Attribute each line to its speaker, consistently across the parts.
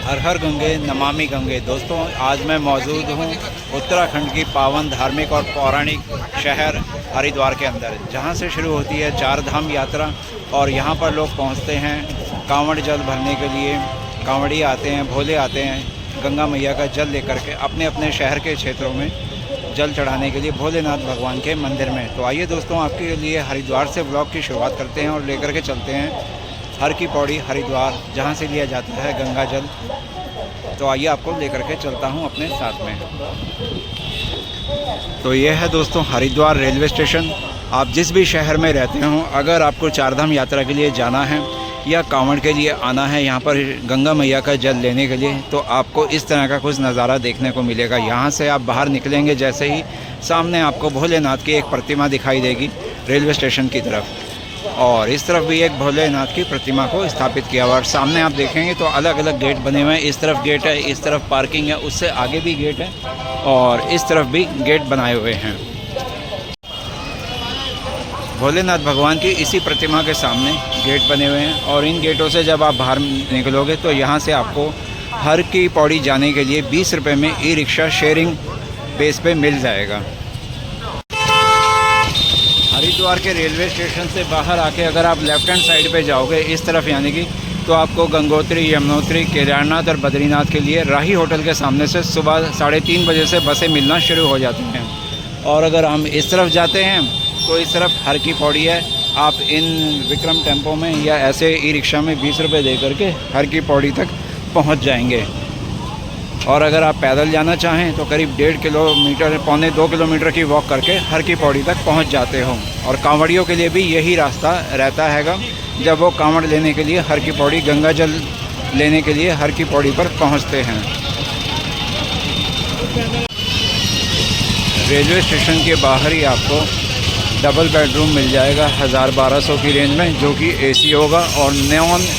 Speaker 1: हर हर गंगे नमामि गंगे। दोस्तों, आज मैं मौजूद हूँ उत्तराखंड की पावन धार्मिक और पौराणिक शहर हरिद्वार के अंदर, जहाँ से शुरू होती है चार धाम यात्रा। और यहाँ पर लोग पहुँचते हैं कांवड़ जल भरने के लिए। कांवड़ी आते हैं, भोले आते हैं गंगा मैया का जल लेकर के अपने अपने शहर के क्षेत्रों में जल चढ़ाने के लिए भोलेनाथ भगवान के मंदिर में। तो आइए दोस्तों, आपके लिए हरिद्वार से ब्लॉग की शुरुआत करते हैं और लेकर के चलते हैं हर की पौड़ी हरिद्वार, जहाँ से लिया जाता है गंगा जल। तो आइए आपको लेकर के चलता हूँ अपने साथ में। तो ये है दोस्तों हरिद्वार रेलवे स्टेशन। आप जिस भी शहर में रहते हों, अगर आपको चारधाम यात्रा के लिए जाना है या कांवड़ के लिए आना है यहाँ पर गंगा मैया का जल लेने के लिए, तो आपको इस तरह का कुछ नज़ारा देखने को मिलेगा। यहाँ से आप बाहर निकलेंगे, जैसे ही सामने आपको भोलेनाथ की एक प्रतिमा दिखाई देगी रेलवे स्टेशन की तरफ, और इस तरफ भी एक भोलेनाथ की प्रतिमा को स्थापित किया हुआ। और सामने आप देखेंगे तो अलग अलग गेट बने हुए हैं। इस तरफ गेट है, इस तरफ पार्किंग है, उससे आगे भी गेट है और इस तरफ भी गेट बनाए हुए हैं। भोलेनाथ भगवान की इसी प्रतिमा के सामने गेट बने हुए हैं और इन गेटों से जब आप बाहर निकलोगे तो यहाँ से आपको हर की पौड़ी जाने के लिए 20 रुपये में ई रिक्शा शेयरिंग बेस पे मिल जाएगा। हरिद्वार के रेलवे स्टेशन से बाहर आके अगर आप लेफ्ट हैंड साइड पे जाओगे इस तरफ, यानी कि तो आपको गंगोत्री, यमुनोत्री, केदारनाथ और बद्रीनाथ के लिए राही होटल के सामने से सुबह 3:30 बजे से बसें मिलना शुरू हो जाती हैं। और अगर हम इस तरफ जाते हैं तो इस तरफ हर की पौड़ी है। आप इन विक्रम टेम्पो में या ऐसे ई रिक्शा में 20 रुपये दे करके हर की पौड़ी तक पहुंच जाएंगे। और अगर आप पैदल जाना चाहें तो करीब 1.5 किलोमीटर, 1.25-2 किलोमीटर की वॉक करके हर की पौड़ी तक पहुंच जाते हो। और कांवड़ियों के लिए भी यही रास्ता रहता हैगा, जब वो कांवड़ लेने के लिए हर की पौड़ी, गंगा जल लेने के लिए हर की पौड़ी पर पहुँचते हैं। रेलवे स्टेशन के बाहर ही आपको डबल बेडरूम मिल जाएगा 1000-1200 की रेंज में, जो कि एसी होगा, और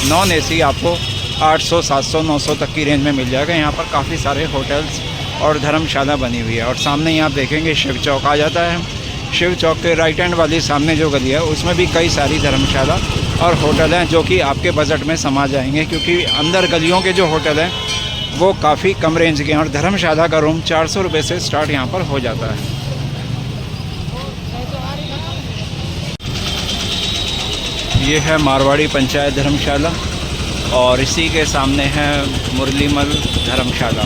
Speaker 1: नॉन एसी आपको 800, 700, 900 तक की रेंज में मिल जाएगा। यहाँ पर काफ़ी सारे होटल्स और धर्मशाला बनी हुई है। और सामने ही आप देखेंगे शिव चौक आ जाता है। शिव चौक के राइट हैंड वाली सामने जो गली है उसमें भी कई सारी धर्मशाला और होटल हैं, जो कि आपके बजट में समा जाएंगे, क्योंकि अंदर गलियों के जो होटल हैं वो काफ़ी कम रेंज के हैं और धर्मशाला का रूम 400 रुपये से स्टार्ट यहाँ पर हो जाता है। ये है मारवाड़ी पंचायत धर्मशाला और इसी के सामने है मुरलीमल धर्मशाला।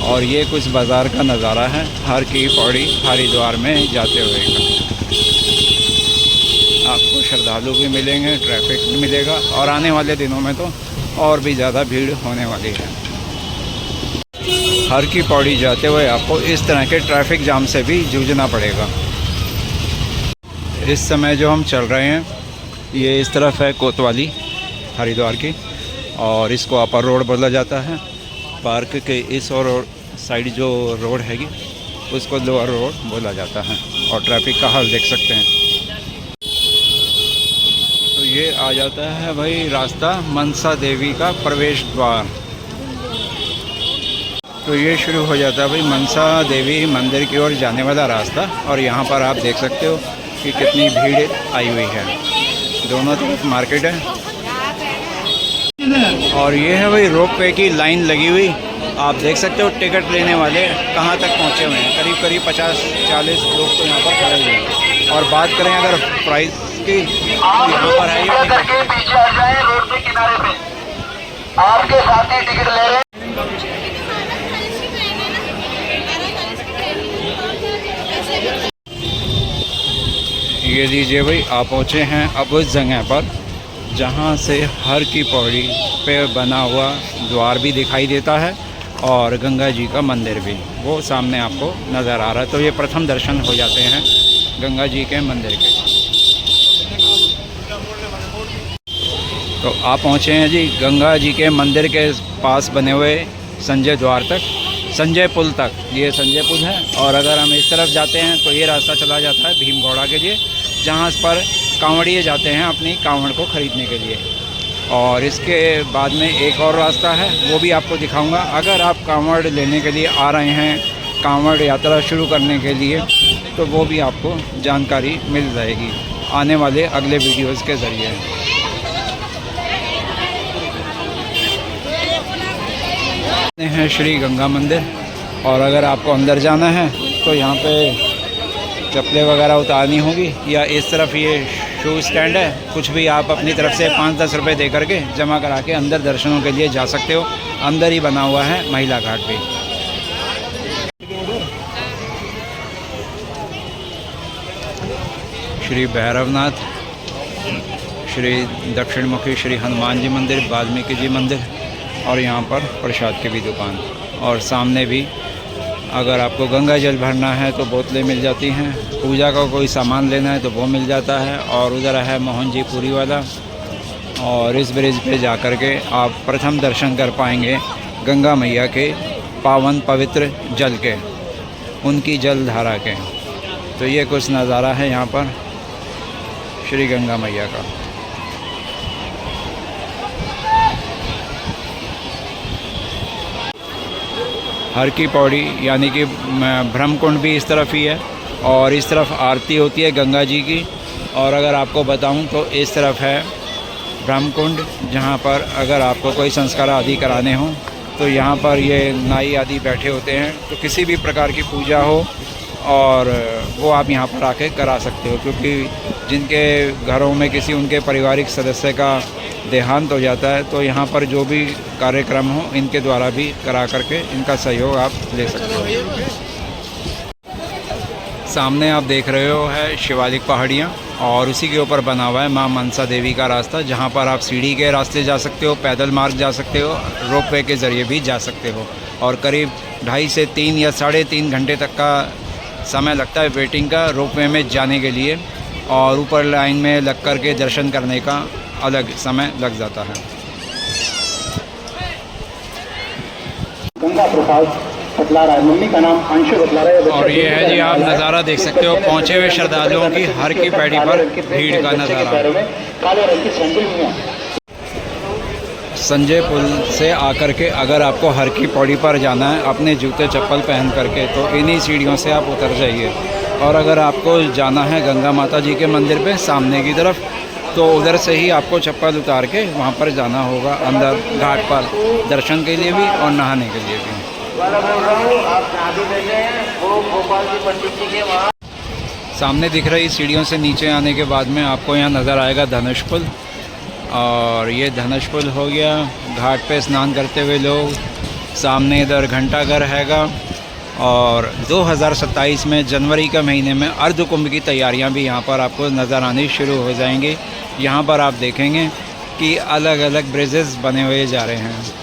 Speaker 1: और ये कुछ बाज़ार का नज़ारा है हर की पौड़ी हरिद्वार में जाते हुए का। आपको श्रद्धालु भी मिलेंगे, ट्रैफिक भी मिलेगा, और आने वाले दिनों में तो और भी ज़्यादा भीड़ होने वाली है। हर की पौड़ी जाते हुए आपको इस तरह के ट्रैफिक जाम से भी जूझना पड़ेगा। इस समय जो हम चल रहे हैं ये इस तरफ है कोतवाली हरिद्वार की, और इसको अपर रोड बोला जाता है। पार्क के इस और साइड जो रोड हैगी उसको लोअर रोड बोला जाता है। और ट्रैफिक का हाल देख सकते हैं। तो ये आ जाता है भाई रास्ता मनसा देवी का प्रवेश द्वार। तो ये शुरू हो जाता है भाई मनसा देवी मंदिर की ओर जाने वाला रास्ता। और यहाँ पर आप देख सकते हो कि कितनी भीड़ आई हुई है। दोनों तरफ मार्केट है। और ये है भाई रोप वे की लाइन लगी हुई। आप देख सकते हो टिकट लेने वाले कहाँ तक पहुँचे हुए हैं। करीब करीब 50-40 लोग तो यहाँ पर खड़े हुए हैं। और बात करें अगर प्राइस की, तो यहाँ पर है ये आपके साथ ही टिकट ले रहे हैं। ये लीजिए भाई, आप पहुँचे हैं अब उस जगह पर जहाँ से हर की पौड़ी पे बना हुआ द्वार भी दिखाई देता है और गंगा जी का मंदिर भी वो सामने आपको नज़र आ रहा है। तो ये प्रथम दर्शन हो जाते हैं गंगा जी के मंदिर के। तो आप पहुँचे हैं जी गंगा जी के मंदिर के पास बने हुए संजय द्वार तक, संजय पुल तक। ये संजय पुल है। और अगर हम इस तरफ जाते हैं तो ये रास्ता चला जाता है भीमगौड़ा के लिए, जहाँ पर कांवड़िए जाते हैं अपनी कांवड़ को ख़रीदने के लिए। और इसके बाद में एक और रास्ता है, वो भी आपको दिखाऊंगा। अगर आप कांवड़ लेने के लिए आ रहे हैं, कांवड़ यात्रा शुरू करने के लिए, तो वो भी आपको जानकारी मिल जाएगी आने वाले अगले वीडियोज़ के ज़रिए। है श्री गंगा मंदिर। और अगर आपको अंदर जाना है तो यहाँ पे चप्पलें वगैरह उतारनी होगी, या इस तरफ ये शू स्टैंड है, कुछ भी आप अपनी तरफ से 5-10 रुपये दे करके जमा करा के अंदर दर्शनों के लिए जा सकते हो। अंदर ही बना हुआ है महिला घाट भी। श्री भैरवनाथ, श्री दक्षिणमुखी श्री हनुमान जी मंदिर, वाल्मीकि जी मंदिर, और यहाँ पर प्रसाद की भी दुकान। और सामने भी अगर आपको गंगा जल भरना है तो बोतलें मिल जाती हैं, पूजा का कोई सामान लेना है तो वो मिल जाता है। और उधर है मोहन जी पूरी वाला। और इस ब्रिज पे जा कर के आप प्रथम दर्शन कर पाएंगे गंगा मैया के पावन पवित्र जल के, उनकी जल धारा के। तो ये कुछ नज़ारा है यहाँ पर श्री गंगा मैया का। हर की पौड़ी यानी कि ब्रह्मकुंड भी इस तरफ ही है, और इस तरफ आरती होती है गंगा जी की। और अगर आपको बताऊं तो इस तरफ है ब्रह्मकुंड, जहां पर अगर आपको कोई संस्कार आदि कराने हों तो यहाँ पर ये नाई आदि बैठे होते हैं। तो किसी भी प्रकार की पूजा हो और वो आप यहाँ पर आके करा सकते हो, क्योंकि जिनके घरों में किसी उनके पारिवारिक सदस्य का देहांत हो जाता है तो यहाँ पर जो भी कार्यक्रम हो इनके द्वारा भी करा करके इनका सहयोग आप ले सकते हो। सामने आप देख रहे हो है शिवालिक पहाड़ियाँ, और उसी के ऊपर बना हुआ है माँ मनसा देवी का रास्ता, जहाँ पर आप सीढ़ी के रास्ते जा सकते हो, पैदल मार्ग जा सकते हो, रोपवे के ज़रिए भी जा सकते हो। और करीब 2.5 से 3 या 3.5 घंटे तक का समय लगता है वेटिंग का रोपवे में जाने के लिए, और ऊपर लाइन में लग कर के दर्शन करने का अलग समय लग जाता है।
Speaker 2: गंगा प्रसाद बतला रहा है, मम्मी का नाम अंशु बतला रहा है।
Speaker 1: और ये है जी, आप नज़ारा देख सकते हो पहुँचे हुए श्रद्धालुओं की हर की पैड़ी पर भीड़ का नज़ारा।
Speaker 2: काले रंग की सैंडल में
Speaker 1: संजय पुल से आकर के अगर आपको हर की पौड़ी पर जाना है अपने जूते चप्पल पहन करके, तो इन्हीं सीढ़ियों से आप उतर जाइए। और अगर आपको जाना है गंगा माता जी के मंदिर पे सामने की तरफ, तो उधर से ही आपको चप्पल उतार के वहाँ पर जाना होगा अंदर घाट पर, दर्शन के लिए भी और नहाने के लिए भी। सामने दिख रही सीढ़ियों से नीचे आने के बाद में आपको यहाँ नज़र आएगा धनुष पुल, और ये धनुष पुल हो गया। घाट पे स्नान करते हुए लोग, सामने इधर घंटाघर हैगा। और 2027 में जनवरी के महीने में अर्ध कुंभ की तैयारियां भी यहाँ पर आपको नज़र आनी शुरू हो जाएंगी। यहाँ पर आप देखेंगे कि अलग अलग ब्रिजेस बने हुए जा रहे हैं।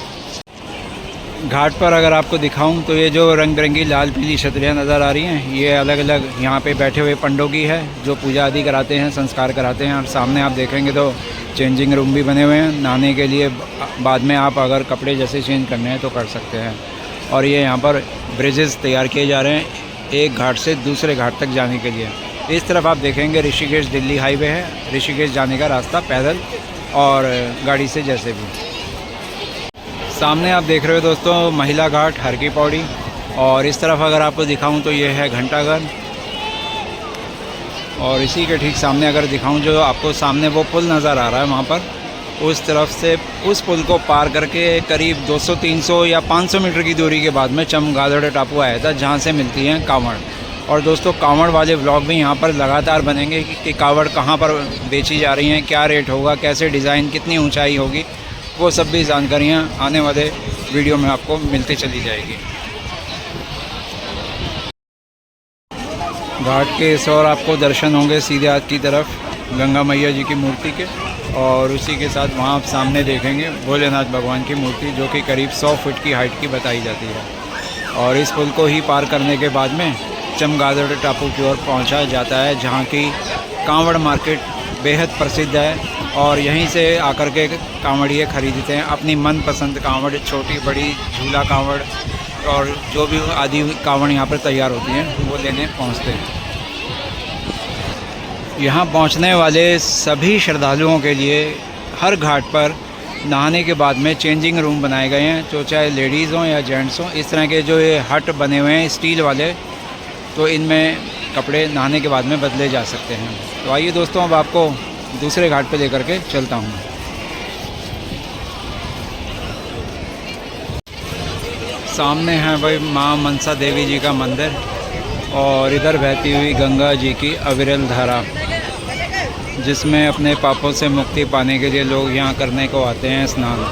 Speaker 1: घाट पर अगर आपको दिखाऊं तो ये जो रंग बिरंगी लाल पीली छतरियाँ नज़र आ रही हैं, ये अलग अलग यहाँ पे बैठे हुए पंडों की है जो पूजा आदि कराते हैं, संस्कार कराते हैं। और सामने आप देखेंगे तो चेंजिंग रूम भी बने हुए हैं नहाने के लिए। बाद में आप अगर कपड़े जैसे चेंज करने हैं तो कर सकते हैं। और ये यहाँ पर ब्रिजेस तैयार किए जा रहे हैं एक घाट से दूसरे घाट तक जाने के लिए। इस तरफ आप देखेंगे ऋषिकेश दिल्ली हाईवे है, ऋषिकेश जाने का रास्ता पैदल और गाड़ी से जैसे भी। सामने आप देख रहे हो दोस्तों महिला घाट हर की पौड़ी, और इस तरफ अगर आपको दिखाऊं तो ये है घंटाघर। और इसी के ठीक सामने अगर दिखाऊं जो आपको सामने वो पुल नज़र आ रहा है, वहाँ पर उस तरफ से उस पुल को पार करके करीब 200, 300 या 500 मीटर की दूरी के बाद में चमगादड़ टापू आया था, जहाँ से मिलती हैं कांवड़। और दोस्तों कांवड़ वाले व्लॉग भी यहाँ पर लगातार बनेंगे कि कांवड़ कहाँ पर बेची जा रही हैं, क्या रेट होगा, कैसे डिज़ाइन, कितनी ऊंचाई होगी, वो सब भी जानकारियाँ आने वाले वीडियो में आपको मिलती चली जाएगी। घाट के इस ओर आपको दर्शन होंगे सीधे हाथ की तरफ गंगा मैया जी की मूर्ति के, और उसी के साथ वहाँ आप सामने देखेंगे भोलेनाथ भगवान की मूर्ति जो कि करीब 100 फुट की हाइट की बताई जाती है। और इस पुल को ही पार करने के बाद में चमगादड़ टापू की ओर पहुँचा जाता है, जहाँ की कांवड़ मार्केट बेहद प्रसिद्ध है। और यहीं से आकर के कांवड़िए खरीदते हैं अपनी मनपसंद कांवड़, छोटी बड़ी झूला कांवड़ और जो भी आदि कांवड़ यहाँ पर तैयार होती हैं वो लेने पहुँचते हैं। यहाँ पहुँचने वाले सभी श्रद्धालुओं के लिए हर घाट पर नहाने के बाद में चेंजिंग रूम बनाए गए हैं, तो चाहे लेडीज़ हों या जेंट्स हों। इस तरह के जो ये हट बने हुए हैं स्टील वाले, तो इनमें कपड़े नहाने के बाद में बदले जा सकते हैं। तो आइए दोस्तों अब आपको दूसरे घाट पे लेकर के चलता हूँ। सामने है भाई माँ मनसा देवी जी का मंदिर और इधर बहती हुई गंगा जी की अविरल धारा, जिसमें अपने पापों से मुक्ति पाने के लिए लोग यहाँ करने को आते हैं स्नान।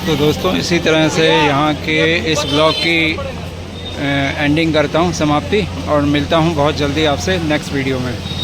Speaker 1: तो दोस्तों इसी तरह से यहाँ के इस ब्लॉग की एंडिंग करता हूँ, समाप्ति, और मिलता हूँ बहुत जल्दी आपसे नेक्स्ट वीडियो में।